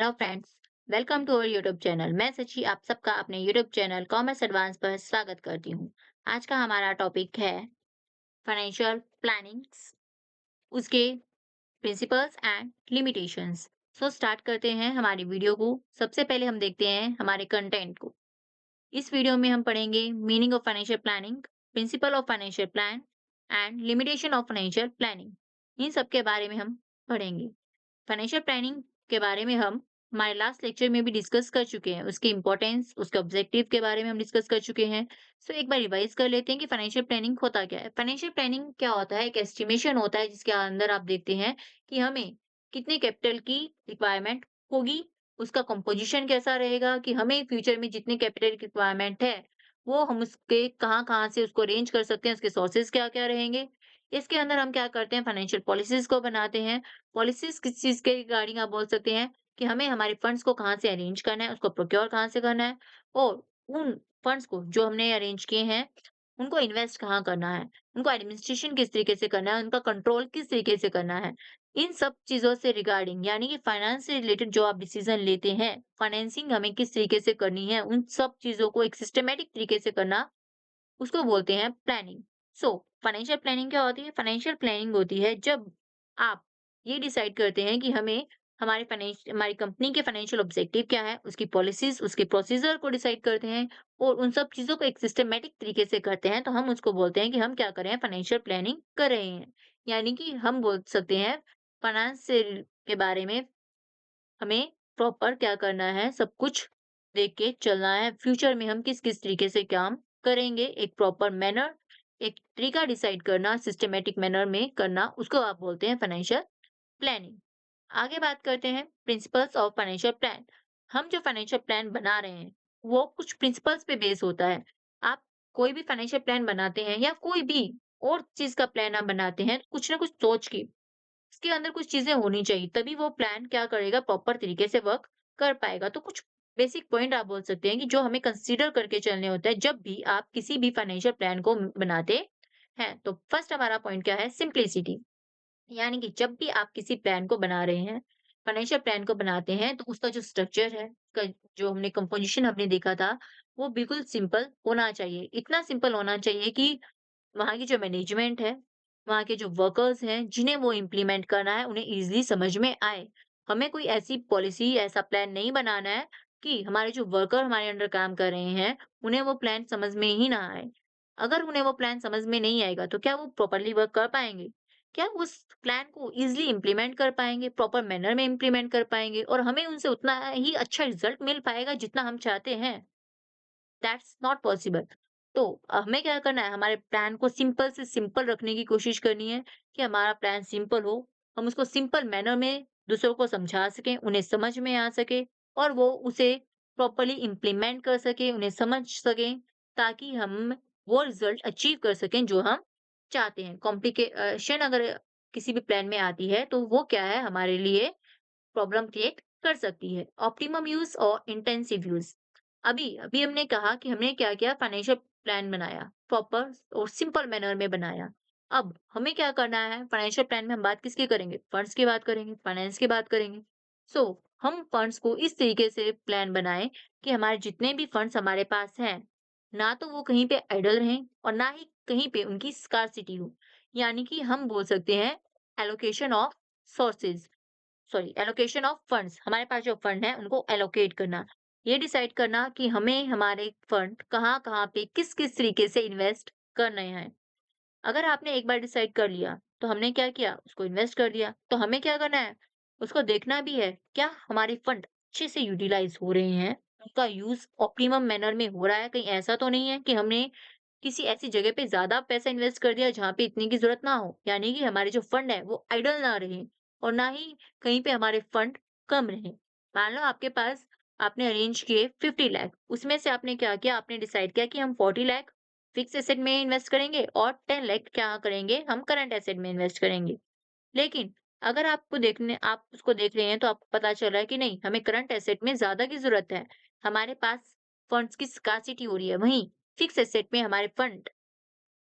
Hello friends. Welcome to our YouTube channel. मैं सची आप सबका अपने यूट्यूब चैनल कॉमर्स एडवांस पर स्वागत करती हूँ। आज का हमारा टॉपिक है फाइनेंशियल प्लानिंग्स, उसके principles and limitations. So start करते हैं हमारी वीडियो को। सबसे पहले हम देखते हैं हमारे कंटेंट को। इस वीडियो में हम पढ़ेंगे meaning of financial planning, principle of financial plan and limitation of financial planning. इन सब के बारे में हम पढ़ेंगे। फाइनेंशियल प्लानिंग के बारे में हम हमारे लास्ट लेक्चर में भी डिस्कस कर चुके हैं। उसकी इंपॉर्टेंस, उसके ऑब्जेक्टिव के बारे में हम डिस्कस कर चुके हैं। सो एक बार रिवाइज कर लेते हैं कि फाइनेंशियल प्लानिंग होता क्या है। फाइनेंशियल प्लानिंग क्या होता है? एक एस्टिमेशन होता है जिसके अंदर आप देखते हैं कि हमें कितने कैपिटल की रिक्वायरमेंट होगी, उसका कंपोजिशन कैसा रहेगा, कि हमें फ्यूचर में जितने कैपिटल की रिक्वायरमेंट है वो हम उसके कहाँ-कहाँ से उसको अरेंज कर सकते हैं, उसके सोर्सेस क्या-क्या रहेंगे। इसके अंदर हम क्या करते हैं, फाइनेंशियल पॉलिसीज को बनाते हैं। पॉलिसीज किस चीज़ के रिगार्डिंग आप बोल सकते हैं कि हमें हमारे फंड्स को कहाँ से अरेंज करना है, उसको प्रोक्योर कहाँ से करना है और उन फंड्स को जो हमने अरेंज किए हैं, उनको इन्वेस्ट कहाँ करना है, उनको एडमिनिस्ट्रेशन किस तरीके से करना है, उनका कंट्रोल किस तरीके से करना है। इन सब चीज़ों से रिगार्डिंग यानी कि फाइनेंस से रिलेटेड जो आप डिसीजन लेते हैं, फाइनेंसिंग हमें किस तरीके से करनी है, उन सब चीज़ों को एक सिस्टमैटिक तरीके से करना, उसको बोलते हैं प्लानिंग। सो फाइनेंशियल प्लानिंग क्या होती है? फाइनेंशियल प्लानिंग होती है जब आप ये डिसाइड करते हैं कि हमें हमारी कंपनी के फाइनेंशियल ऑब्जेक्टिव क्या है, उसकी पॉलिसीज, उसके प्रोसीजर को डिसाइड करते हैं और उन सब चीज़ों को एक सिस्टमैटिक तरीके से करते हैं, तो हम उसको बोलते हैं कि हम क्या कर रहे हैं, फाइनेंशियल प्लानिंग कर रहे हैं। यानी कि हम बोल सकते हैं फाइनेंस से के बारे में हमें प्रॉपर क्या करना है, सब कुछ देख के चलना है। फ्यूचर में हम किस-किस तरीके से काम करेंगे, एक प्रॉपर मैनर, एक तरीका डिसाइड करना, सिस्टमैटिक मैनर में करना, उसको आप बोलते हैं फाइनेंशियल प्लानिंग। आगे बात करते हैं प्रिंसिपल्स ऑफ फाइनेंशियल प्लान। हम जो फाइनेंशियल प्लान बना रहे हैं, वो कुछ प्रिंसिपल्स पे बेस होता है। आप कोई भी फाइनेंशियल प्लान बनाते हैं या कोई भी और चीज़ का प्लान आप बनाते हैं, कुछ ना कुछ सोच के उसके अंदर कुछ चीज़ें होनी चाहिए, तभी वो प्लान क्या करेगा, प्रॉपर तरीके से वर्क कर पाएगा। तो कुछ बेसिक पॉइंट आप बोल सकते हैं कि जो हमें कंसीडर करके चलने होते हैं जब भी आप किसी भी फाइनेंशियल प्लान को बनाते हैं। तो फर्स्ट हमारा पॉइंट क्या है? सिंप्लिसिटी। यानी कि जब भी आप किसी प्लान को बना रहे हैं, फाइनेंशियल प्लान को बनाते हैं, तो उसका जो स्ट्रक्चर है, उसका जो हमने कंपोज़िशन हमने देखा था, वो बिल्कुल सिंपल होना चाहिए। इतना सिंपल होना चाहिए कि वहाँ की जो मैनेजमेंट है, वहाँ के जो वर्कर्स हैं, जिन्हें वो इम्प्लीमेंट करना है, उन्हें ईज़िली समझ में आए। हमें कोई ऐसी पॉलिसी, ऐसा प्लान नहीं बनाना है कि हमारे जो वर्कर हमारे अंडर काम कर रहे हैं, उन्हें वो प्लान समझ में ही ना आए। अगर उन्हें वो प्लान समझ में नहीं आएगा, तो क्या वो प्रॉपर्ली वर्क कर पाएँगे? क्या उस प्लान को ईज़िली इम्प्लीमेंट कर पाएँगे, प्रॉपर मैनर में इम्प्लीमेंट कर पाएँगे और हमें उनसे उतना ही अच्छा रिज़ल्ट मिल पाएगा जितना हम चाहते हैं? That's not possible. तो हमें क्या करना है, हमारे प्लान को सिंपल से सिंपल रखने की कोशिश करनी है कि हमारा प्लान सिंपल हो, हम उसको सिंपल मैनर में दूसरों को समझा सकें, उन्हें समझ में आ सके और वो उसे प्रॉपर्ली इम्प्लीमेंट कर सके, उन्हें समझ सकें, ताकि हम वो रिजल्ट अचीव कर सकें जो हम चाहते हैं। कॉम्प्लिकेशन अगर किसी भी प्लान में आती है तो वो क्या है, हमारे लिए प्रॉब्लम क्रिएट कर सकती है। ऑप्टिमम यूज़ और इंटेंसिव यूज़। अभी अभी हमने कहा कि हमने क्या किया, फाइनेंशियल प्लान बनाया, प्रॉपर और सिंपल मैनर में बनाया। अब हमें क्या करना है, फाइनेंशियल प्लान में हम बात किसकी करेंगे? फंड्स की बात करेंगे, फाइनेंस की बात करेंगे। सो हम फंड्स को इस तरीके से प्लान बनाएँ कि हमारे जितने भी फंड्स हमारे पास हैं, ना तो वो कहीं पे आइडल रहें और ना ही कहीं पे उनकी स्कार्सिटी हो। यानी कि हम बोल सकते हैं allocation of sources, sorry allocation of funds. हमारे पास जो फंड है उनको एलोकेट करना, ये डिसाइड करना कि हमें हमारे फंड कहाँ-कहाँ पे किस-किस तरीके से इन्वेस्ट करने हैं। अगर आपने एक बार डिसाइड कर लिया, तो हमने क्या किया, उसको इन्वेस्ट कर दिया। तो हमें क्या करना है, उसको देखना भी है, क्या हमारे फंड अच्छे से यूटिलाइज़ हो रहे हैं? उनका यूज़ ऑप्टिमम मैनर में हो रहा है? कहीं ऐसा तो नहीं है कि हमने किसी ऐसी जगह पे ज़्यादा पैसा इन्वेस्ट कर दिया जहाँ पे इतने की ज़रूरत ना हो। यानी कि हमारे जो फंड है वो आइडल ना रहें और ना ही कहीं पे हमारे फंड कम रहें। मान लो आपके पास आपने अरेंज किए 50 लाख, उसमें से आपने क्या किया, आपने डिसाइड किया कि हम 40 लाख फिक्स एसेट में इन्वेस्ट करेंगे और 10 लाख क्या करेंगे, हम करंट एसेट में इन्वेस्ट करेंगे। लेकिन अगर आप उसको देख रहे हैं तो आपको पता चल रहा है कि नहीं, हमें करंट एसेट में ज़्यादा की ज़रूरत है। हमारे पास फंड्स की स्कार्सिटी हो रही है, वहीं फिक्स एसेट में हमारे फंड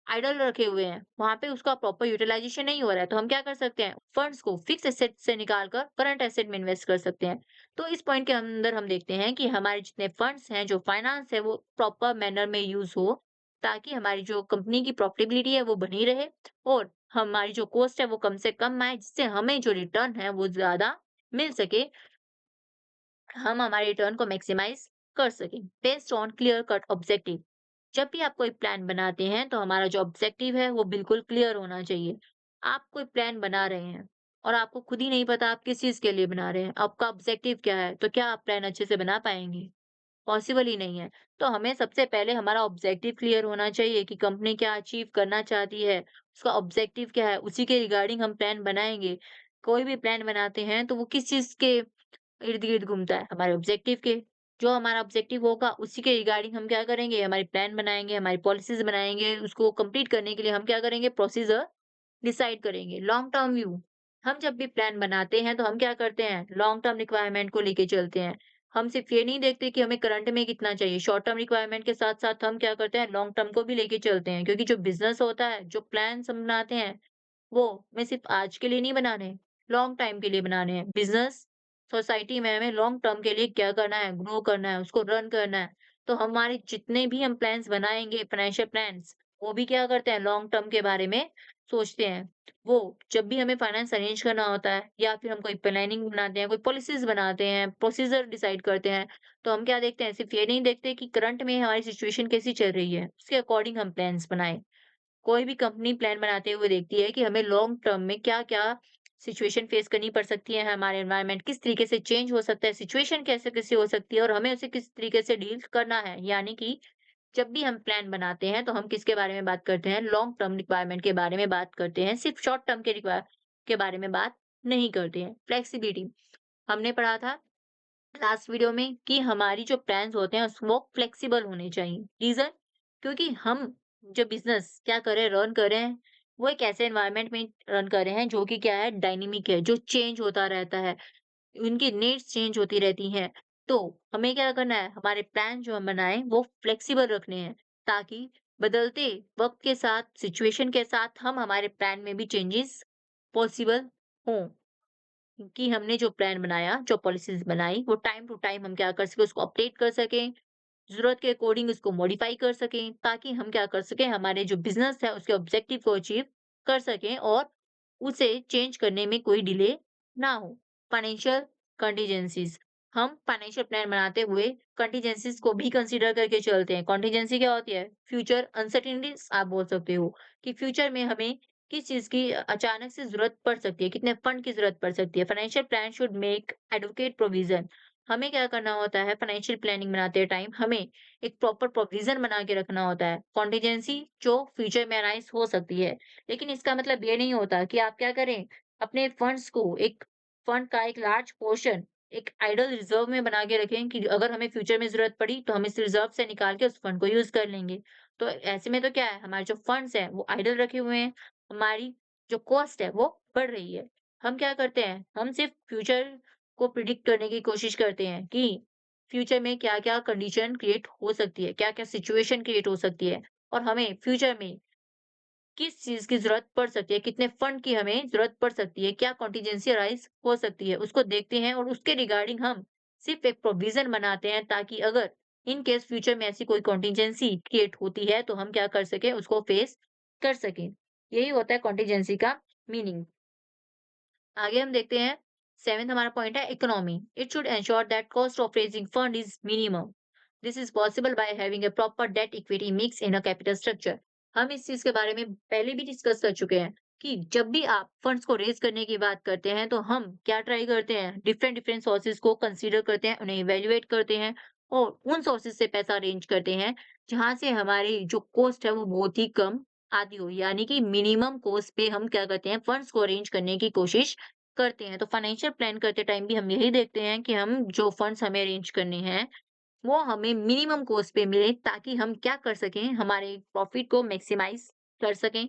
आइडल रखे हुए हैं, वहाँ पे उसका प्रॉपर यूटिलाइज़ेशन नहीं हो रहा है, तो हम क्या कर सकते हैं, फंड्स को फिक्स एसेट से निकाल कर करंट एसेट में इन्वेस्ट कर सकते हैं। तो इस पॉइंट के अंदर हम देखते हैं कि हमारे जितने फंड्स हैं, जो फाइनेंस है, वो प्रॉपर मैनर में यूज़ हो, ताकि हमारी जो कंपनी की प्रॉफिटेबिलिटी है, वो बनी रहे और हमारी जो कॉस्ट है, वो कम से कम आए, जिससे हमें जो रिटर्न है, वो ज़्यादा मिल सके, हम हमारे रिटर्न को मैक्सिमाइज़ कर सकें, based on clear cut objective. जब भी आप कोई प्लान बनाते हैं तो हमारा जो ऑब्जेक्टिव है वो बिल्कुल क्लियर होना चाहिए। आप कोई प्लान बना रहे हैं और आपको खुद ही नहीं पता आप किस चीज़ के लिए बना रहे हैं, आपका ऑब्जेक्टिव क्या है, तो क्या आप प्लान अच्छे से बना पाएँगे? पॉसिबल ही नहीं है। तो हमें सबसे पहले हमारा ऑब्जेक्टिव क्लियर होना चाहिए कि कंपनी क्या अचीव करना चाहती है, उसका ऑब्जेक्टिव क्या है, उसी के रिगार्डिंग हम प्लान बनाएँगे। कोई भी प्लान बनाते हैं तो वो किस चीज़ के इर्द-गिर्द घूमता है, हमारे ऑब्जेक्टिव के। जो हमारा ऑब्जेक्टिव होगा उसी के रिगार्डिंग हम क्या करेंगे, हमारी प्लान बनाएँगे, हमारी पॉलिसीज़ बनाएँगे, उसको कंप्लीट करने के लिए हम क्या करेंगे, प्रोसीजर डिसाइड करेंगे। लॉन्ग टर्म व्यू, हम जब भी प्लान बनाते हैं तो हम क्या करते हैं, लॉन्ग टर्म रिक्वायरमेंट को लेके चलते हैं। हम सिर्फ ये नहीं देखते कि हमें करंट में कितना चाहिए, शॉर्ट टर्म रिक्वायरमेंट के साथ-साथ हम क्या करते हैं, लॉन्ग टर्म को भी लेके चलते हैं। क्योंकि जो बिज़नेस होता है, जो प्लान्स हम बनाते हैं, वो हमें सिर्फ आज के लिए नहीं बनाने, लॉन्ग टाइम के लिए बनाने हैं। बिज़नेस, सोसाइटी में हमें लॉन्ग टर्म के लिए क्या करना है, ग्रो करना है, उसको रन करना है। तो हमारे जितने भी हम प्लान्स बनाएँगे, फाइनेंशियल प्लान्स, वो भी क्या करते हैं, लॉन्ग टर्म के बारे में सोचते हैं। वो जब भी हमें फाइनेंस अरेंज करना होता है या फिर हम कोई प्लानिंग बनाते हैं, कोई पॉलिसीज़ बनाते हैं, प्रोसीजर डिसाइड करते हैं, तो हम क्या देखते हैं, सिर्फ ये नहीं देखते कि करंट में हमारी सिचुएशन कैसी चल रही है, उसके अकॉर्डिंग हम प्लान्स बनाएँ। कोई भी कंपनी प्लान बनाते हुए देखती है कि हमें लॉन्ग टर्म में क्या-क्या सिचुएशन फेस करनी पड़ सकती है, हमारे एनवायरनमेंट किस तरीके से चेंज हो सकता है, सिचुएशन कैसे-कैसे हो सकती है और हमें उसे किस तरीके से डील करना है। यानी कि जब भी हम प्लान बनाते हैं, तो हम किसके बारे में बात करते हैं, लॉन्ग टर्म रिक्वायरमेंट के बारे में बात करते हैं, सिर्फ शॉर्ट टर्म के बारे में बात नहीं करते हैं। फ्लेक्सिबिलिटी, हमने पढ़ा था लास्ट वीडियो में कि हमारी जो प्लान्स होते हैं वो फ्लेक्सिबल होने चाहिए। रीज़न, क्योंकि हम जो बिज़नेस क्या कर रहे हैं, रन कर रहे हैं, वो एक ऐसे एनवायरनमेंट में रन कर रहे हैं जो कि क्या है, डायनामिक है, जो चेंज होता रहता है, उनकी नीड्स चेंज होती रहती हैं। तो हमें क्या करना है, हमारे प्लान जो हम बनाएँ वो फ्लेक्सिबल रखने हैं, ताकि बदलते वक़्त के साथ, सिचुएशन के साथ हम हमारे प्लान में भी चेंजेस पॉसिबल हों। कि हमने जो प्लान बनाया, जो पॉलिसीज़ बनाई, वो टाइम टू टाइम हम क्या कर सकें, उसको अपडेट कर सकें, ज़रूरत के अकॉर्डिंग उसको मॉडिफ़ाई कर सकें, ताकि हम क्या कर सकें, हमारे जो बिज़नेस है, उसके ऑब्जेक्टिव को अचीव कर सकें और उसे चेंज करने में कोई डिले ना हो। फाइनेंशियल कंटीजेंसीज़, हम फाइनेंशियल प्लान बनाते हुए कंटीजेंसीज़ को भी कंसीडर करके चलते हैं। कंटीजेंसी क्या होती है? फ्यूचर अनसर्टेनिटीज़ आप बोल सकते हो कि फ्यूचर में हमें किस चीज़ की अचानक से ज़रूरत पड़ सकती है, कितने फंड की ज़रूरत पड़ सकती है। Financial plan should make adequate provision, हमें क्या करना होता है, फाइनेंशियल प्लानिंग बनाते टाइम हमें एक प्रॉपर प्रोविज़न बना के रखना होता है। कॉन्टिजेंसी जो फ्यूचर में अराइज़ हो सकती है। लेकिन इसका मतलब ये नहीं होता कि आप क्या करें, अपने फंड्स को एक फंड का एक लार्ज पोर्शन एक आइडल रिज़र्व में बना के रखें कि अगर हमें फ्यूचर में ज़रूरत पड़ी तो हम इस रिज़र्व से निकाल के उस फंड को यूज़ कर लेंगे। तो ऐसे में तो क्या है, हमारे जो फंड्स हैं वो आइडल रखे हुए हैं, हमारी जो कॉस्ट है वो बढ़ रही है। हम क्या करते हैं, हम सिर्फ़ फ्यूचर को प्रिडिक्ट करने की कोशिश करते हैं कि फ्यूचर में क्या-क्या कंडीशन क्रिएट हो सकती है, क्या-क्या सिचुएशन क्रिएट हो सकती है और हमें फ्यूचर में किस चीज़ की ज़रूरत पड़ सकती है, कितने फंड की हमें ज़रूरत पड़ सकती है, क्या कॉन्टिजेंसी अराइज़ हो सकती है, उसको देखते हैं और उसके रिगार्डिंग हम सिर्फ़ एक प्रोविज़न बनाते हैं, ताकि अगर इन केस फ्यूचर में ऐसी कोई कॉन्टिजेंसी क्रिएट होती है, तो हम क्या कर सकें, उसको फेस कर सकें। यही होता है कॉन्टिजेंसी का मीनिंग। आगे हम देखते हैं, 7th हमारा पॉइंट है economy. It should ensure that cost of raising fund is minimum. This is possible by having a proper debt equity mix in a capital structure. हम इस चीज के बारे में पहले भी डिस्कस कर चुके हैं कि जब भी आप फंड्स को रेज करने की बात करते हैं तो हम क्या ट्राई करते हैं, डिफरेंट डिफरेंट सोर्सेज को कंसीडर करते हैं, उन्हें इवेल्युएट करते हैं और उन सोर्सेज से पैसा अरेंज करते हैं जहां से हमारी जो कॉस्ट है वो बहुत ही कम आती हो, यानी कि मिनिमम कॉस्ट पे हम क्या करते हैं, फंड्स को अरेंज करने की कोशिश करते हैं। तो फाइनेंशियल प्लान करते टाइम भी हम यही देखते हैं कि हम जो फंड्स हमें अरेंज करने हैं, वो हमें मिनिमम कॉस्ट पे मिले, ताकि हम क्या कर सकें, हमारे प्रॉफिट को मैक्सिमाइज़ कर सकें,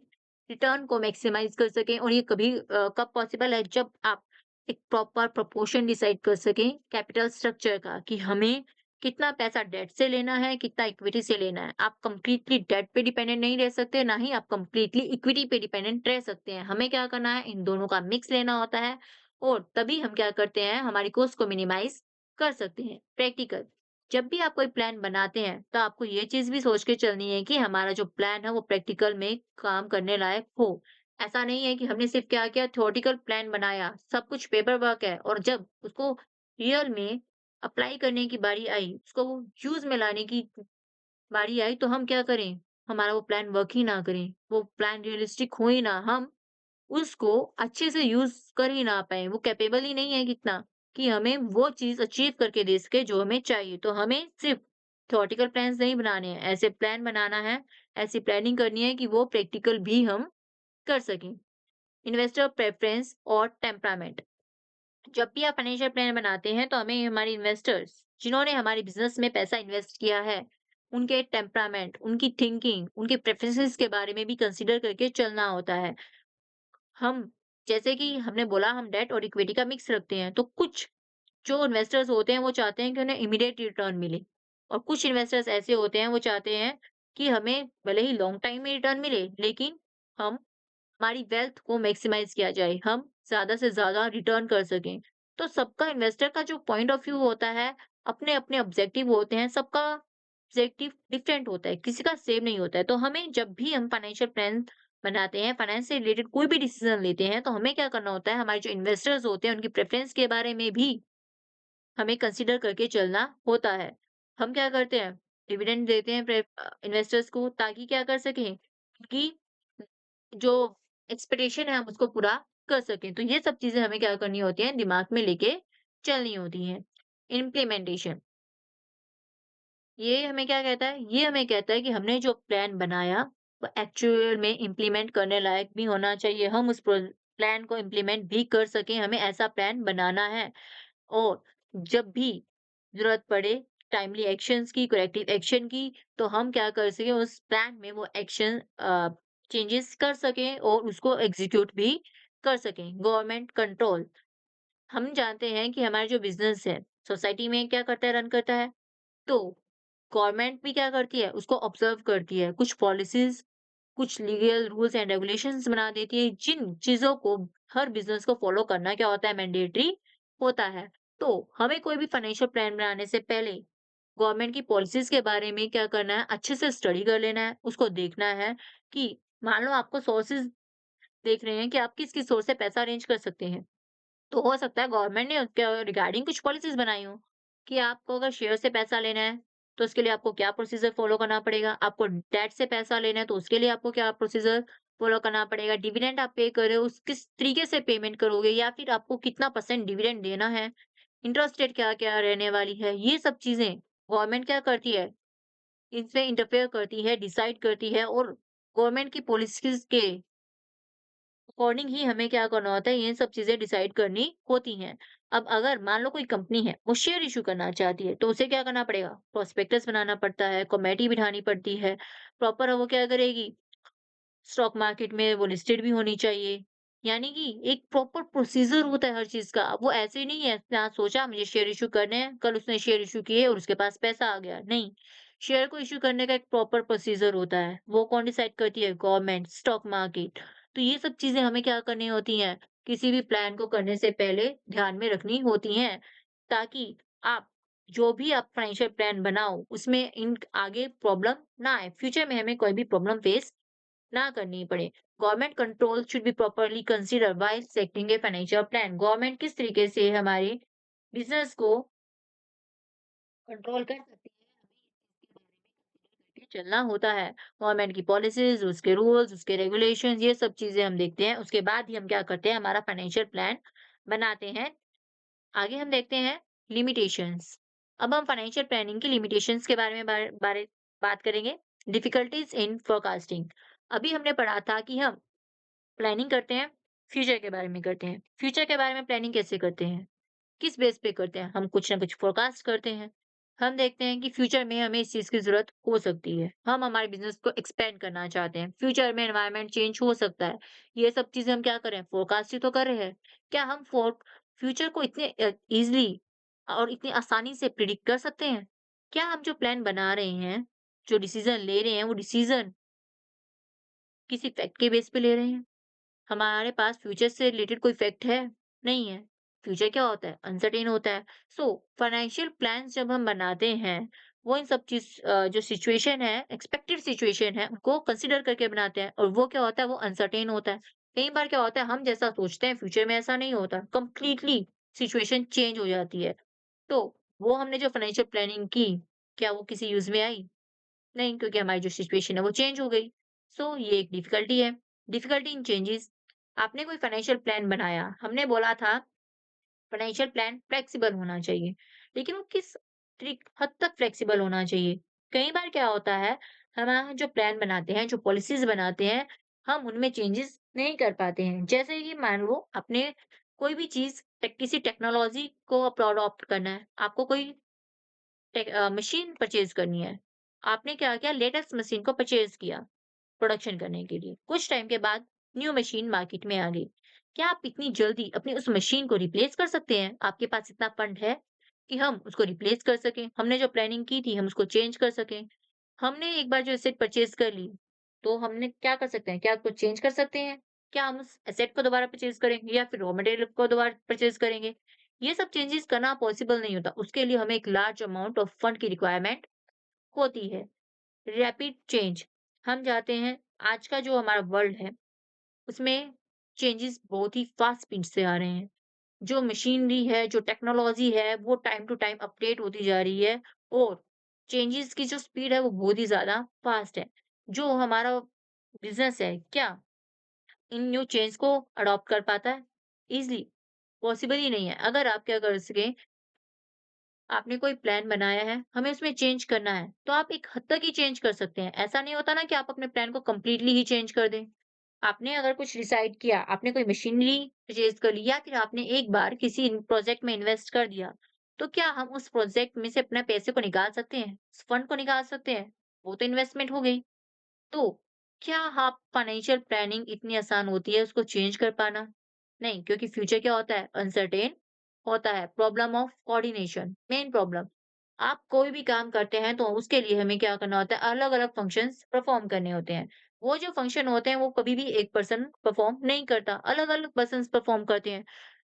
रिटर्न को मैक्सिमाइज़ कर सकें और ये कब पॉसिबल है, जब आप एक प्रॉपर प्रोपोर्शन डिसाइड कर सकें कैपिटल स्ट्रक्चर का कि हमें कितना पैसा डेट से लेना है, कितना इक्विटी से लेना है। आप कंप्लीटली डेट पे डिपेंडेंट नहीं रह सकते, ना ही आप कंप्लीटली इक्विटी पे डिपेंडेंट रह सकते हैं। हमें क्या करना है, इन दोनों का मिक्स लेना होता है और तभी हम क्या करते हैं, हमारी कॉस्ट को मिनिमाइज़ कर सकते हैं। प्रैक्टिकल, जब भी आप कोई प्लान बनाते हैं, तो आपको ये चीज़ भी सोच के चलनी है कि हमारा जो प्लान है, वो प्रैक्टिकल में काम करने लायक हो। ऐसा नहीं है कि हमने सिर्फ़ क्या किया, थ्योरेटिकल प्लान बनाया, सब कुछ पेपर वर्क है और जब उसको रियल में अप्लाई करने की बारी आई, उसको यूज़ में लाने की बारी आई, तो हम क्या करें? हमारा वो प्लान वर्क ही ना करें, वो प्लान रियलिस्टिक हो ही ना, हम उसको अच्छे से यूज़ कर ही ना पाएँ, वो कैपेबल ही नहीं है कितना कि हमें वो चीज़ अचीव करके दे सके जो हमें चाहिए। तो हमें सिर्फ़ थ्योरेटिकल प्लान्स नहीं बनाने हैं, ऐसे प्लान बनाना है, ऐसी प्लानिंग करनी है कि वो प्रैक्टिकल भी हम कर सकें। इन्वेस्टर प्रेफ़रेंस और टेम्परामेंट, जब भी आप फाइनेंशियल प्लान बनाते हैं तो हमें हमारे इन्वेस्टर्स जिन्होंने हमारे बिजनेस में पैसा इन्वेस्ट किया है, उनके टेम्परामेंट, उनकी थिंकिंग, उनके प्रेफरेंसेस के बारे में भी कंसीडर करके चलना होता है। हम जैसे कि हमने बोला, हम डेट और इक्विटी का मिक्स रखते हैं, तो कुछ जो इन्वेस्टर्स होते हैं वो चाहते हैं कि उन्हें इमीडिएट रिटर्न मिले और कुछ इन्वेस्टर्स ऐसे होते हैं वो चाहते हैं कि हमें भले ही लॉन्ग टाइम में रिटर्न मिले, लेकिन हम हमारी वेल्थ को मैक्सिमाइज़ किया जाए, हम ज़्यादा से ज़्यादा रिटर्न कर सकें। तो सबका इन्वेस्टर का जो पॉइंट ऑफ व्यू होता है, अपने-अपने ऑब्जेक्टिव होते हैं, सबका ऑब्जेक्टिव डिफरेंट होता है, किसी का सेम नहीं होता है। तो हमें जब भी हम फाइनेंशियल प्लान बनाते हैं, फाइनेंस से रिलेटेड कोई भी डिसीज़न लेते हैं, तो हमें क्या करना होता है, हमारे जो इन्वेस्टर्स होते हैं, उनकी प्रेफ़रेंस के बारे में भी हमें कंसीडर करके चलना होता है। हम क्या करते हैं, डिविडेंड देते हैं इन्वेस्टर्स को ताकि क्या कर सकें, कि जो एक्सपेक्टेशन है हम उसको पूरा कर सकें। तो ये सब चीज़ें हमें क्या करनी होती हैं, दिमाग में लेके चलनी होती हैं। इम्प्लीमेंटेशन, ये हमें क्या कहता है? ये हमें कहता है कि हमने जो प्लान बनाया, वो एक्चुअल में इम्प्लीमेंट करने लायक भी होना चाहिए। हम उस प्लान को इम्प्लीमेंट भी कर सकें, हमें ऐसा प्लान बनाना है। और जब भी ज़रूरत पड़े टाइमली एक्शंस की, करेक्टिव एक्शन की, तो हम क्या कर सकें, उस प्लान में वो एक्शन चेंजेस कर सकें और उसको एग्ज़ीक्यूट भी कर सकें। गवर्नमेंट कंट्रोल, हम जानते हैं कि हमारा जो बिज़नेस है, सोसाइटी में क्या करता है, रन करता है, तो गवर्नमेंट भी क्या करती है, उसको ऑब्ज़र्व करती है। कुछ पॉलिसीज़, कुछ लीगल रूल्स एंड रेगुलेशंस बना देती है, जिन चीज़ों को हर बिज़नेस को फ़ॉलो करना क्या होता है, मैंडेटरी होता है। तो हमें कोई भी फाइनेंशियल प्लान बनाने से पहले गवर्नमेंट की पॉलिसीज़ के बारे में क्या करना है, अच्छे से स्टडी कर लेना है, उसको देखना है कि मान लो आपको सोर्सेज़ देख रहे हैं कि आप किस-किस सोर्स से पैसा अरेंज कर सकते हैं। तो हो सकता है गवर्नमेंट ने उसके रिगार्डिंग कुछ पॉलिसीज़ बनाई हो, कि आपको अगर शेयर से पैसा लेना है, तो उसके लिए आपको क्या प्रोसीजर फ़ॉलो करना पड़ेगा। आपको डेट से पैसा लेना है, तो उसके लिए आपको क्या प्रोसीजर फ़ॉलो करना पड़ेगा। डिविडेंड आप पे कर रहे हो, उस किस तरीके से पेमेंट करोगे या फिर आपको कितना परसेंट डिविडेंड देना है, इंटरेस्ट रेट क्या-क्या रहने वाली है। ये सब चीज़ें गवर्नमेंट क्या करती है, इसमें इंटरफेयर करती है, डिसाइड करती है और गवर्नमेंट की पॉलिसीज़ के अकॉर्डिंग ही हमें क्या करना होता है, ये सब चीज़ें डिसाइड करनी होती हैं। अब अगर मान लो कोई कंपनी है, वो शेयर इश्यू करना चाहती है, तो उसे क्या करना पड़ेगा? प्रोस्पेक्टस बनाना पड़ता है, कमेटी बिठानी पड़ती है, प्रॉपर वो क्या करेगी, स्टॉक मार्केट में वो लिस्टेड भी होनी चाहिए। यानी कि एक प्रॉपर प्रोसीजर होता है हर चीज़ का। वो ऐसे ही नहीं है, उसने आज सोचा मुझे शेयर इश्यू करने हैं, कल उसने शेयर इश्यू किए और उसके पास पैसा आ गया। नहीं, शेयर को इश्यू करने का एक प्रॉपर प्रोसीजर होता है। वो कौन डिसाइड करती है? Government, stock market. तो ये सब चीज़ें हमें क्या करनी होती हैं, किसी भी प्लान को करने से पहले ध्यान में रखनी होती हैं, ताकि आप जो भी आप फाइनेंशियल प्लान बनाओ, उसमें इन आगे प्रॉब्लम ना आए। फ्यूचर में हमें कोई भी प्रॉब्लम फेस ना करनी पड़े। Government control should be properly considered while setting a financial plan. Government किस तरीके से हमारे बिज़नेस को कंट्रोल कर सकती है, हमें इसके बारे में कंसीडर करके चलना होता है। गवर्नमेंट की पॉलिसीज़, उसके रूल्स, उसके रेगुलेशंस, ये सब चीज़ें हम देखते हैं। उसके बाद ही हम क्या करते हैं, हमारा फाइनेंशियल प्लान बनाते हैं। आगे हम देखते हैं लिमिटेशंस। अब हम फाइनेंशियल प्लानिंग की लिमिटेशंस के बारे में बात करेंगे। डिफिकल्टीज इन फोरकास्टिंग, अभी हमने पढ़ा था कि हम प्लानिंग करते हैं, फ्यूचर के बारे में करते हैं। फ्यूचर के बारे में प्लानिंग कैसे करते हैं? किस बेस पे करते हैं? हम कुछ ना कुछ फ़ोरकास्ट करते हैं। हम देखते हैं कि फ्यूचर में हमें इस चीज़ की ज़रूरत हो सकती है। हम हमारे बिज़नेस को एक्सपेंड करना चाहते हैं। फ्यूचर में एनवायरनमेंट चेंज हो सकता है। ये सब चीज़ें हम क्या कर रहे हैं? फ़ोरकास्ट ही तो कर रहे हैं। क्या हम फ्यूचर को इतने ईज़िली और इतनी आसानी से प्रिडिक्ट कर सकते हैं? क्या हम जो प्लान बना रहे हैं, जो डिसीज़न ले रहे हैं, वो डिसीज़न किसी फैक्ट के बेस पे ले रहे हैं? हमारे पास फ्यूचर से रिलेटेड कोई फैक्ट है? नहीं है। फ्यूचर क्या होता है? अनसर्टेन होता है। सो फाइनेंशियल प्लान्स जब हम बनाते हैं, वो इन सब जो सिचुएशन है, एक्सपेक्टेड सिचुएशन है, उनको कंसीडर करके बनाते हैं और वो क्या होता है, वो अनसर्टेन होता है। कई बार क्या होता है, हम जैसा सोचते हैं फ्यूचर में ऐसा नहीं होता। कंप्लीटली सिचुएशन चेंज हो जाती है। तो वो हमने जो फाइनेंशियल प्लानिंग की, क्या वो किसी यूज़ में आई? नहीं, क्योंकि हमारी जो सिचुएशन है वो चेंज हो गई। सो ये एक डिफिकल्टी है। Difficulty in changes. आपने कोई फाइनेंशियल प्लान बनाया, हमने बोला था फाइनेंशियल प्लान फ्लेक्सिबल होना चाहिए, लेकिन वो किस हद तक फ्लेक्सिबल होना चाहिए? कई बार क्या होता है, हम जो प्लान बनाते हैं, जो पॉलिसीज बनाते हैं, हम उनमें चेंजेस नहीं कर पाते हैं। जैसे कि मान लो आपने कोई भी चीज किसी टेक्नोलॉजी को अडॉप्ट करना है, आपको कोई मशीन परचेज करनी है। आपने क्या किया, लेटेस्ट मशीन को परचेज किया प्रोडक्शन करने के लिए। कुछ टाइम के बाद न्यू मशीन मार्केट में आ गई। क्या आप इतनी जल्दी अपनी उस मशीन को रिप्लेस कर सकते हैं? आपके पास इतना फंड है कि हम उसको रिप्लेस कर सकें? हमने जो प्लानिंग की थी, हम उसको चेंज कर सकें? हमने एक बार जो एसेट परचेज कर ली, तो हमने क्या कर सकते हैं? क्या उसको चेंज कर सकते हैं? क्या हम उस एसेट को दोबारा परचेज करेंगे या फिर रॉ मटेरियल को दोबारा परचेज करेंगे? ये सब चेंजेस करना पॉसिबल नहीं होता। उसके लिए हमें एक लार्ज अमाउंट ऑफ फंड की रिक्वायरमेंट होती है। रैपिड चेंज, हम चाहते हैं, आज का जो हमारा वर्ल्ड है, उसमें चेंजेस बहुत ही फास्ट स्पीड से आ रहे हैं। जो मशीनरी है, जो टेक्नोलॉजी है, वो टाइम टू टाइम अपडेट होती जा रही है और चेंजेस की जो स्पीड है, वो बहुत ही ज़्यादा फास्ट है। जो हमारा बिज़नेस है, क्या इन न्यू चेंज को अडॉप्ट कर पाता है? ईज़िली पॉसिबल ही नहीं है। अगर आप क्या कर सकें, आपने कोई प्लान बनाया है, हमें उसमें चेंज करना है, तो आप एक हद तक ही चेंज कर सकते हैं। ऐसा नहीं होता ना कि आप अपने प्लान को कंप्लीटली ही चेंज कर दें। आपने अगर कुछ डिसाइड किया, आपने कोई मशीनरी परचेज़ कर ली या फिर आपने एक बार किसी प्रोजेक्ट में इन्वेस्ट कर दिया, तो क्या हम उस प्रोजेक्ट में से अपने पैसे को निकाल सकते हैं? उस फंड को निकाल सकते हैं? वो तो इन्वेस्टमेंट हो गई। तो क्या आप फाइनेंशियल प्लानिंग इतनी आसान होती है उसको चेंज कर पाना? नहीं, क्योंकि फ्यूचर क्या होता है? अनसर्टेन होता है। Problem of coordination, main problem. आप कोई भी काम करते हैं तो उसके लिए हमें क्या करना होता है? अलग-अलग फंक्शंस परफॉर्म करने होते हैं। वो जो फंक्शन होते हैं वो कभी भी एक पर्सन परफॉर्म नहीं करता, अलग-अलग पर्सन्स परफॉर्म करते हैं।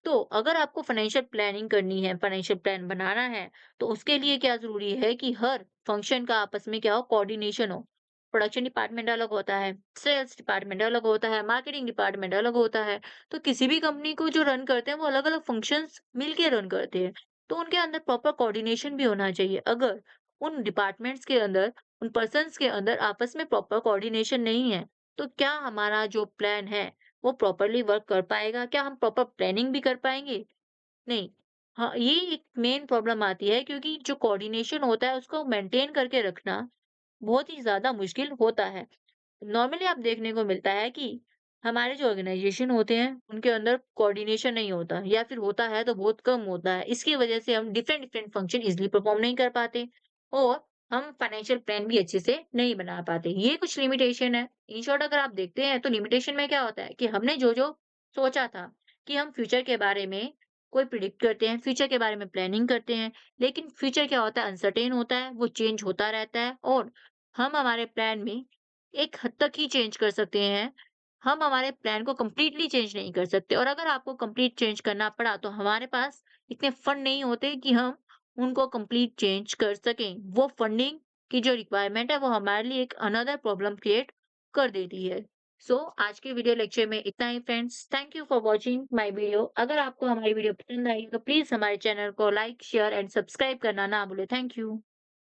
तो अगर आपको फाइनेंशियल प्लानिंग करनी है, फाइनेंशियल प्लान बनाना है, तो उसके लिए क्या ज़रूरी है कि हर फंक्शन का आपस में क्या हो? कोऑर्डिनेशन हो। प्रोडक्शन डिपार्टमेंट अलग होता है, सेल्स डिपार्टमेंट अलग होता है, मार्केटिंग डिपार्टमेंट अलग होता है। तो किसी भी कंपनी को जो रन करते हैं, वो अलग-अलग फंक्शंस मिलके रन करते हैं। तो उनके अंदर प्रॉपर कोऑर्डिनेशन भी होना चाहिए। अगर उन डिपार्टमेंट्स के अंदर, उन पर्सन्स के अंदर आपस में प्रॉपर कोऑर्डिनेशन नहीं है, तो क्या हमारा जो प्लान है, वो प्रॉपर्ली वर्क कर पाएगा? क्या हम प्रॉपर प्लानिंग भी कर पाएँगे? नहीं। हाँ, ये एक मेन प्रॉब्लम आती है, क्योंकि जो कोऑर्डिनेशन होता है उसको मेंटेन करके रखना बहुत ही ज़्यादा मुश्किल होता है। नॉर्मली आप देखने को मिलता है कि हमारे जो ऑर्गेनाइजेशन होते हैं, उनके अंदर कोऑर्डिनेशन नहीं होता या फिर होता है तो बहुत कम होता है। इसकी वजह से हम different different function easily perform नहीं कर पाते और हम फाइनेंशियल प्लान भी अच्छे से नहीं बना पाते। ये कुछ लिमिटेशन है। इन शॉर्ट अगर आप देखते हैं तो लिमिटेशन में क्या होता है कि हमने जो-जो सोचा था कि हम फ्यूचर के बारे में कोई प्रिडिक्ट करते हैं, फ्यूचर के बारे में प्लानिंग करते हैं, लेकिन फ्यूचर क्या होता है? अनसर्टेन होता है, वो चेंज होता रहता है और हम हमारे प्लान में एक हद तक ही चेंज कर सकते हैं। हम हमारे प्लान को कंप्लीटली चेंज नहीं कर सकते और अगर आपको कंप्लीट चेंज करना पड़ा तो हमारे पास इतने फंड नहीं होते कि हम उनको कंप्लीट चेंज कर सकें। वो फंडिंग की जो रिक्वायरमेंट है वो हमारे लिए एक अनदर प्रॉब्लम क्रिएट कर देती है। सो आज के वीडियो लेक्चर में इतना ही friends. Thank you for watching my video. अगर आपको हमारी वीडियो पसंद आई तो प्लीज़ हमारे चैनल को लाइक, शेयर एंड सब्सक्राइब करना ना भूलें। Thank you.